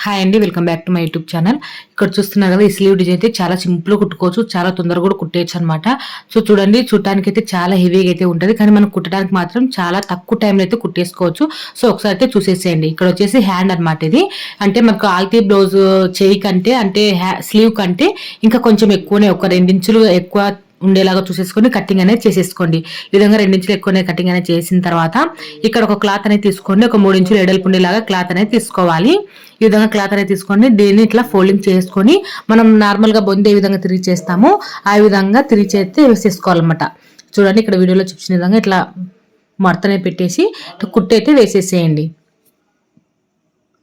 Hi అండి, welcome back to my YouTube channel. ఇక్కడ చూస్తున్నారు కదా, ఈ స్లీవ్ డిజైన్ అయితే చాలా సింపుల్ గా కుట్టుకోవచ్చు, చాలా తొందరగా కూడా కుట్టేయచ్చు అనమాట. సో చూడండి, చూడటానికి అయితే చాలా హెవీగా అయితే ఉంటది, కానీ మనం కుట్టడానికి మాత్రం చాలా తక్కువ టైంలో అయితే కుట్టేసుకోవచ్చు. సో ఒకసారి అయితే చూసేసేయండి. ఇక్కడ వచ్చేసి హ్యాండ్ అనమాట. ఇది అంటే మనకు ఆల్తీ బ్లౌజ్ చేయి కంటే అంటే స్లీవ్ కంటే ఇంకా కొంచెం ఎక్కువనే, ఒక 2 ఇంచులు ఎక్కువ ఉండేలాగా చూసేసుకొని కటింగ్ అనేది చేసేసుకోండి. ఈ విధంగా 2 ఇంచులు ఎక్కువనే కటింగ్ అనేది చేసిన తర్వాత ఇక్కడ ఒక క్లాత్ అనేది తీసుకోండి. ఒక 3 ఇంచులు ఎడల్పు ఉండేలాగా క్లాత్ అనేది తీసుకోవాలి. ఈ విధంగా క్లాత్ అనేది తీసుకోండి. దీన్ని ఇట్లా ఫోల్డింగ్ చేసుకొని మనం నార్మల్ గా బొంది ఏ విధంగా తిరిగి చేస్తామో ఆ విధంగా తిరిగి చేస్తే వేసేసుకోవాలన్నమాట. చూడండి, ఇక్కడ వీడియోలో చూపించిన విధంగా ఇట్లా మడతనే పెట్టేసి కుట్టు అయితే వేసేసేయండి.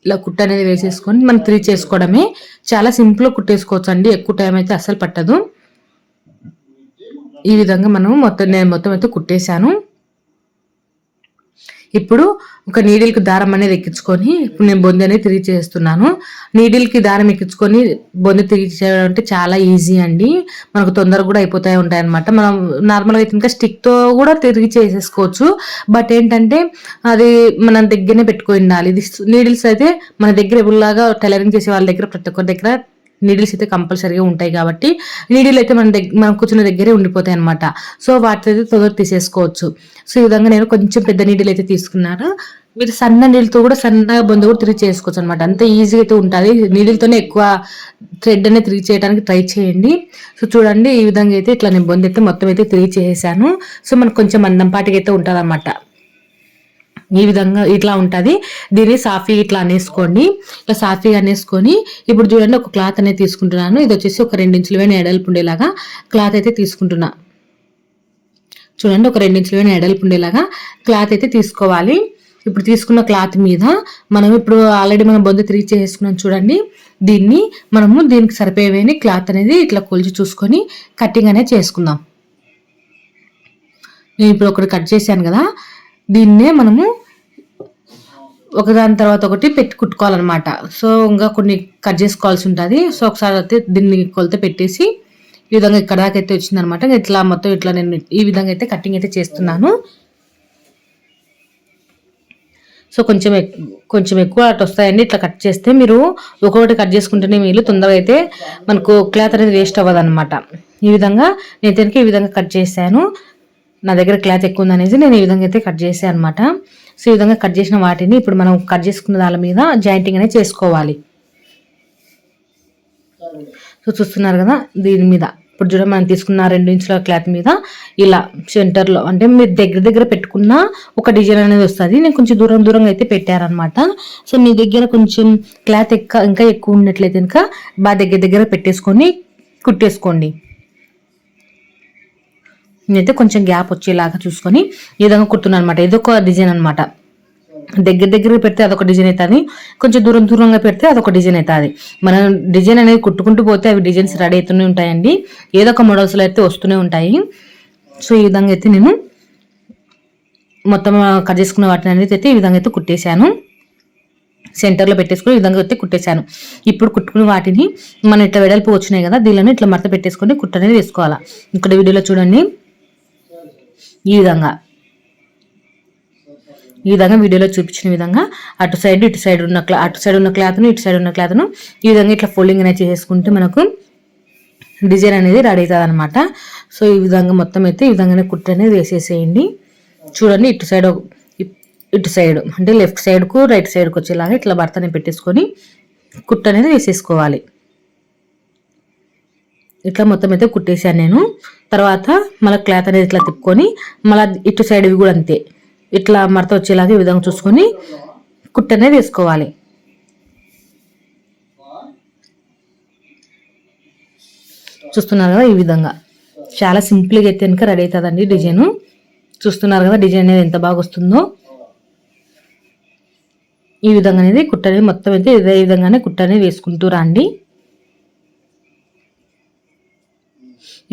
ఇలా కుట్టు అనేది వేసేసుకొని మనం తిరిగి చేసుకోవడమే. చాలా సింపుల్ గా కుట్టేసుకోవచ్చు అండి, ఎక్కువ టైం అయితే అస్సలు పట్టదు. ఈ విధంగా మనం నేను మొత్తం అయితే కుట్టేశాను. ఇప్పుడు ఒక నీడిల్కి దారం అనేది ఎక్కించుకొని ఇప్పుడు నేను బొంది అనేది తిరిగి చేస్తున్నాను. నీడిల్కి దారం ఎక్కించుకొని బొంది తిరిగి చేయడం అంటే చాలా ఈజీ అండి, మనకు తొందరగా కూడా అయిపోతాయి ఉంటాయి అనమాట. మనం నార్మల్గా అయితే ఇంకా స్టిక్తో కూడా తిరిగి చేసేసుకోవచ్చు. బట్ ఏంటంటే అది మన దగ్గరనే పెట్టుకొని ఉండాలి. ఇది నీడిల్స్ అయితే మన దగ్గర ఎప్పుడులాగా టైలరింగ్ చేసే వాళ్ళ దగ్గర ప్రతి ఒక్కరి దగ్గర నీడిల్స్ అయితే కంపల్సరీగా ఉంటాయి కాబట్టి నీడిల్ అయితే మనం కూర్చున్న దగ్గరే ఉండిపోతాయి అనమాట. సో వాటి అయితే తొందరగా తీసేసుకోవచ్చు. సో ఈ విధంగా నేను కొంచెం పెద్ద నీడిల్ అయితే తీసుకున్నాను. మీరు సన్న నీళ్ళతో కూడా సన్నగా బొంద కూడా తిరిగి చేసుకోవచ్చు అనమాట. అంత ఈజీగా అయితే ఉంటుంది. నీడిల్తోనే ఎక్కువ థ్రెడ్ అనేది తిరిగి చేయడానికి ట్రై చేయండి. సో చూడండి, ఈ విధంగా అయితే ఇట్లా నేను బొంద అయితే మొత్తం అయితే తిరిగి చేసేసాను. సో మనకు కొంచెం మందంపాటిగా అయితే ఉంటుంది అనమాట. ఈ విధంగా ఇట్లా ఉంటుంది. దీన్ని సాఫీ ఇట్లా అనేసుకోండి. ఇట్లా సాఫీగా అనేసుకొని ఇప్పుడు చూడండి, ఒక క్లాత్ అనేది తీసుకుంటున్నాను. ఇది వచ్చేసి ఒక 2 ఇంచుల ఎడల్పు ఉండేలాగా క్లాత్ అయితే తీసుకుంటున్నా. చూడండి, ఒక 2 ఇంచుల ఎడల్పు ఉండేలాగా క్లాత్ అయితే తీసుకోవాలి. ఇప్పుడు తీసుకున్న క్లాత్ మీద మనం ఇప్పుడు ఆల్రెడీ మనం బొంద తిరిగి చేసుకున్నాం చూడండి. దీనికి సరిపోయేవని క్లాత్ అనేది ఇట్లా కొలిచి చూసుకొని కటింగ్ అనేది చేసుకుందాం. నేను ఇప్పుడు ఒకటి కట్ చేశాను కదా, దీన్నే మనము ఒకదాని తర్వాత ఒకటి పెట్టి కుట్టుకోవాలన్నమాట. సో ఇంకా కొన్ని కట్ చేసుకోవాల్సి ఉంటుంది. సో ఒకసారి అయితే దీన్ని కొలత పెట్టేసి ఈ విధంగా ఇక్కడ దాకా అయితే వచ్చిందనమాట. ఇట్లా మొత్తం ఇట్లా నేను ఈ విధంగా అయితే కటింగ్ అయితే చేస్తున్నాను. సో కొంచెం ఎక్కువ అటు వస్తాయండి. ఇట్లా కట్ చేస్తే మీరు ఒక్కొక్కటి కట్ చేసుకుంటేనే మీరు తొందరగా అయితే మనకు క్లాత్ అనేది వేస్ట్ అవ్వదు అనమాట. ఈ విధంగా నేను ఈ విధంగా కట్ చేశాను. నా దగ్గర క్లాత్ ఎక్కువ ఉందనేసి నేను ఈ విధంగా అయితే కట్ చేశాను అనమాట. సో ఈ విధంగా కట్ చేసిన వాటిని ఇప్పుడు మనం కట్ చేసుకున్న దాని మీద జాయింటింగ్ అనేది చేసుకోవాలి. సో చూస్తున్నారు కదా, దీని మీద ఇప్పుడు చూడ మనం తీసుకున్న 2 ఇంచుల క్లాత్ మీద ఇలా సెంటర్లో అంటే మీరు దగ్గర పెట్టుకున్న ఒక డిజైన్ అనేది వస్తుంది. నేను కొంచెం దూరంగా అయితే పెట్టారనమాట. సో మీ దగ్గర కొంచెం క్లాత్ ఇంకా ఎక్కువ ఉన్నట్లయితే ఇంకా బాగా దగ్గర పెట్టేసుకొని కుట్టేసుకోండి. నేనైతే కొంచెం గ్యాప్ వచ్చేలాగా చూసుకొని ఈ విధంగా కుడుతున్నాను అనమాట. ఇదొక డిజైన్ అనమాట. దగ్గర పెడితే అదొక డిజైన్ అవుతుంది, కొంచెం దూరంగా పెడితే అదొక డిజైన్ అవుతుంది. మనం డిజైన్ అనేది కుట్టుకుంటూ పోతే అవి డిజైన్స్ రెడీ అవుతూనే ఉంటాయండి. ఏదో ఒక మోడల్స్లో అయితే వస్తూనే ఉంటాయి. సో ఈ విధంగా అయితే నేను మొత్తం కట్ చేసుకున్న వాటిని అనేది అయితే ఈ విధంగా అయితే కుట్టేశాను. సెంటర్లో పెట్టేసుకుని ఈ విధంగా అయితే కుట్టేశాను. ఇప్పుడు కుట్టుకున్న వాటిని మనం ఇట్లా వెడల్పు వచ్చినాయి కదా, దీనిని ఇట్లా మడత పెట్టేసుకొని కుట్టు అనేది వేసుకోవాలా. ఇక్కడ వీడియోలో చూడండి, ఈ విధంగా వీడియోలో చూపించిన విధంగా అటు సైడ్ ఉన్న క్లాత్ను ఇటు సైడ్ ఉన్న క్లాత్ను ఈ విధంగా ఇట్లా ఫోల్డింగ్ అనేది చేసేసుకుంటే మనకు డిజైన్ అనేది రెడీ అవుతుంది అనమాట. సో ఈ విధంగా మొత్తం అయితే ఈ విధంగానే కుట్టు అనేది వేసేసేయండి. చూడండి, ఇటు సైడ్ అంటే లెఫ్ట్ సైడ్కు రైట్ సైడ్కి వచ్చేలాగా ఇట్లా బర్తని పెట్టేసుకొని కుట్టు అనేది వేసేసుకోవాలి. ఇట్లా మొత్తం అయితే కుట్టేశాను నేను. తర్వాత మళ్ళీ క్లాత్ అనేది ఇట్లా తిప్పుకొని మళ్ళీ ఇటు సైడ్ ఇవి కూడా అంతే ఇట్లా మడత వచ్చేలాగా ఈ విధంగా చూసుకొని కుట్టు అనేది వేసుకోవాలి. చూస్తున్నారు కదా, ఈ విధంగా చాలా సింపుల్గా అయితే కనుక రెడీ అవుతుందండి డిజైన్. చూస్తున్నారు కదా డిజైన్ అనేది ఎంత బాగా వస్తుందో. ఈ విధంగా అనేది కుట్టు అనేది మొత్తం అయితే ఇదే విధంగానే కుట్టు అనేది వేసుకుంటూ రండి.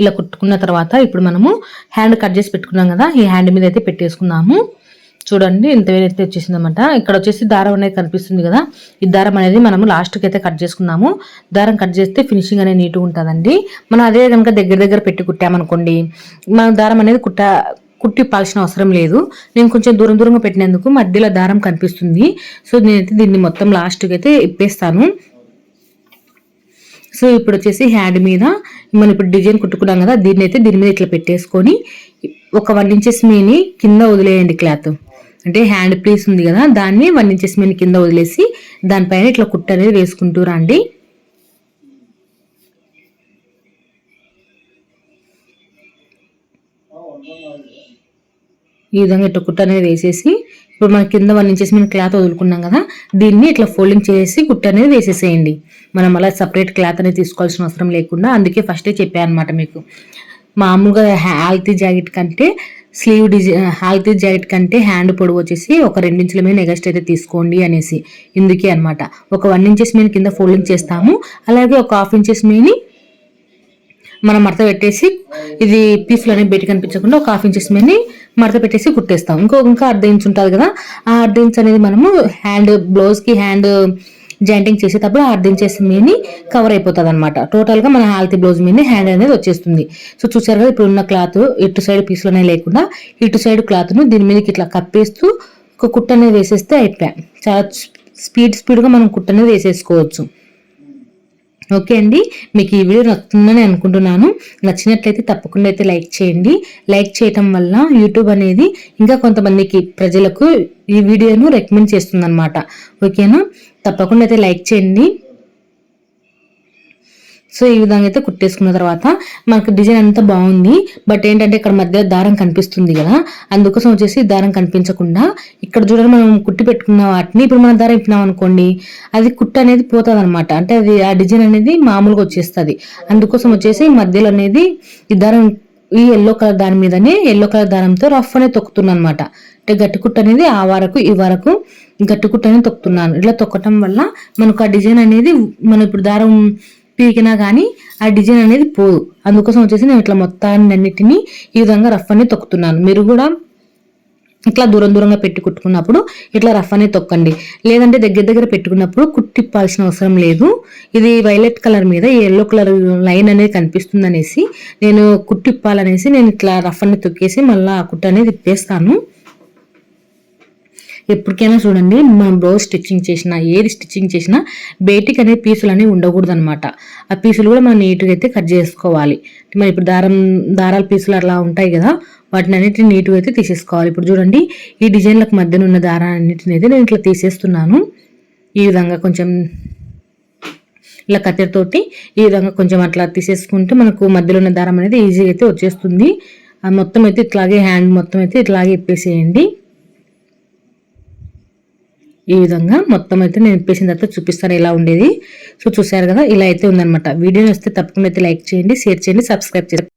ఇలా కుట్టుకున్న తర్వాత ఇప్పుడు మనము హ్యాండ్ కట్ చేసి పెట్టుకున్నాం కదా, ఈ హ్యాండ్ మీద అయితే పెట్టేసుకుందాము. చూడండి, ఇంత వేరైతే వచ్చేసింది అనమాట. ఇక్కడ వచ్చేసి దారం అనేది కనిపిస్తుంది కదా, ఈ దారం అనేది మనము లాస్ట్కి అయితే కట్ చేసుకున్నాము. దారం కట్ చేస్తే ఫినిషింగ్ అనేది నీట్గా ఉంటుందండి. మనం అదే కనుక దగ్గర పెట్టి కుట్టామనుకోండి, మన దారం అనేది కుట్టిప్పాల్సిన అవసరం లేదు. నేను కొంచెం దూరంగా పెట్టినందుకు మధ్యలో దారం కనిపిస్తుంది. సో నేనైతే దీన్ని మొత్తం లాస్ట్కి అయితే ఇప్పేస్తాను. సో ఇప్పుడు వచ్చేసి హ్యాండ్ మీద మనం ఇప్పుడు డిజైన్ కుట్టుకున్నాం కదా, దీని మీద ఇట్లా పెట్టేసుకొని ఒక 1 ఇంచెస్ మీని కింద వదిలేయండి. క్లాత్ అంటే హ్యాండ్ పీస్ ఉంది కదా, దాన్ని 1 ఇంచెస్ మీని కింద వదిలేసి దానిపైన ఇట్లా కుట్టు అనేది వేసుకుంటూ రండి. ఈ విధంగా ఇట్లా కుట్టు అనేది వేసేసి ఇప్పుడు మన కింద 1 ఇంచెస్ మీద క్లాత్ వదులుకున్నాం కదా, దీన్ని ఇట్లా ఫోల్డింగ్ చేసి కుట్టు అనేది వేసేసేయండి. మనం అలా సపరేట్ క్లాత్ అనేది తీసుకోవాల్సిన అవసరం లేకుండా, అందుకే ఫస్టే చెప్పాను అనమాట మీకు. మామూలుగా హాల్తీ జాకెట్ కంటే హాల్తీ జాకెట్ కంటే హ్యాండ్ పొడవు వచ్చేసి ఒక 2 ఇంచుల మీద నెగస్ట్ అయితే తీసుకోండి అనేసి, ఇందుకే అనమాట. ఒక 1 ఇంచెస్ మీద కింద ఫోల్డింగ్ చేస్తాము, అలాగే ఒక 1/2 ఇంచెస్ మీని మనం మడత పెట్టేసి ఇది పీసులు అనేవి బయట కనిపించకుండా ఒక 1/2 ఇంచెస్ మీద మడత పెట్టేసి కుట్టేస్తాం. ఇంకా 1/2 ఇంచ్ ఉంటుంది కదా, ఆ 1/2 ఇంచ్ అనేది మనము బ్లౌజ్కి హ్యాండ్ జాయింటింగ్ చేసేటప్పుడు 1/2 ఇంచెస్ మీద కవర్ అయిపోతుంది అనమాట. టోటల్గా మన హాల్తీ బ్లౌజ్ మీద హ్యాండ్ అనేది వచ్చేస్తుంది. సో చూసారు కదా, ఇప్పుడు ఉన్న క్లాత్ ఇటు సైడ్ పీసులు అనేవి లేకుండా ఇటు సైడ్ క్లాత్ను దీని మీదకి ఇట్లా కప్పేస్తూ ఒక కుట్టు అనేది వేసేస్తే అయిపోయాం. చాలా స్పీడ్గా మనం కుట్టు అనేది వేసేసుకోవచ్చు. ఓకే అండి, మీకు ఈ వీడియో నచ్చుతుందని అనుకుంటున్నాను. నచ్చినట్లయితే తప్పకుండా అయితే లైక్ చేయండి. లైక్ చేయటం వల్ల యూట్యూబ్ అనేది ఇంకా కొంతమందికి ప్రజలకు ఈ వీడియోను రికమెండ్ చేస్తుంది అనమాట. ఓకేనా, తప్పకుండా అయితే లైక్ చేయండి. సో ఈ విధంగా అయితే కుట్టేసుకున్న తర్వాత మనకు డిజైన్ అంతా బాగుంది. బట్ ఏంటంటే ఇక్కడ మధ్య దారం కనిపిస్తుంది కదా, అందుకోసం వచ్చేసి దారం కనిపించకుండా ఇక్కడ చూడండి, మనం కుట్టి పెట్టుకున్న వాటిని ఇప్పుడు మనం దారం ఇప్పినాం అనుకోండి, అది కుట్టు అనేది పోతుంది అనమాట. అంటే అది ఆ డిజైన్ అనేది మామూలుగా వచ్చేస్తుంది. అందుకోసం వచ్చేసి మధ్యలో అనేది ఈ దారం ఈ ఎల్లో కలర్ దాని మీదనే ఎల్లో కలర్ దారంతో రఫ్ అనేది తొక్కుతున్నాను అనమాట. అంటే గట్టి కుట్టు అనేది ఆ వరకు ఈ వరకు గట్టి కుట్టు అనేది తొక్కుతున్నాను. ఇట్లా తొక్కటం వల్ల మనకు ఆ డిజైన్ అనేది మనం ఇప్పుడు దారం పీకినా కానీ ఆ డిజైన్ అనేది పోదు. అందుకోసం వచ్చేసి నేను ఇట్లా మొత్తాన్ని అన్నిటినీ ఈ విధంగా రఫ్ అనేది తొక్కుతున్నాను. మీరు కూడా ఇట్లా దూరంగా పెట్టి కుట్టుకున్నప్పుడు ఇట్లా రఫ్ అనేది తొక్కండి. లేదంటే దగ్గర పెట్టుకున్నప్పుడు కుట్టిప్పాల్సిన అవసరం లేదు. ఇది వైలెట్ కలర్ మీద ఎల్లో కలర్ లైన్ అనేది కనిపిస్తుంది అనేసి నేను కుట్టిప్పాలనేసి నేను ఇట్లా రఫ్ అనేది తొక్కేసి మళ్ళీ ఆ కుట్టు అనేది ఇప్పేస్తాను. ఎప్పటికైనా చూడండి, మనం బ్లౌజ్ స్టిచ్చింగ్ చేసినా ఏది స్టిచ్చింగ్ చేసినా బయటికి అనే పీసులు అనేవి ఉండకూడదు అనమాట. ఆ పీసులు కూడా మనం నీట్గా అయితే కట్ చేసుకోవాలి. మరి ఇప్పుడు దారాల పీసులు అట్లా ఉంటాయి కదా, వాటిని అన్నిటిని నీట్గా అయితే తీసేసుకోవాలి. ఇప్పుడు చూడండి, ఈ డిజైన్లకు మధ్యన ఉన్న దారాన్నిటిని అయితే నేను ఇట్లా తీసేస్తున్నాను. ఈ విధంగా కొంచెం ఇలా కత్తెరతోటి ఈ విధంగా కొంచెం అట్లా తీసేసుకుంటే మనకు మధ్యలో ఉన్న దారం అనేది ఈజీగా అయితే వచ్చేస్తుంది. అది మొత్తం అయితే ఇట్లాగే హ్యాండ్ మొత్తం అయితే ఇట్లాగే ఇప్పేసేయండి. ఈ విధంగా మొత్తం అయితే నేను ఇప్పేసిన తర్వాత చూపిస్తాను ఎలా ఉండేది. సో చూసారు కదా, ఇలా అయితే ఉందన్నమాట. వీడియో వస్తే తప్పకుండా అయితే లైక్ చేయండి, షేర్ చేయండి, సబ్స్క్రైబ్ చేయండి.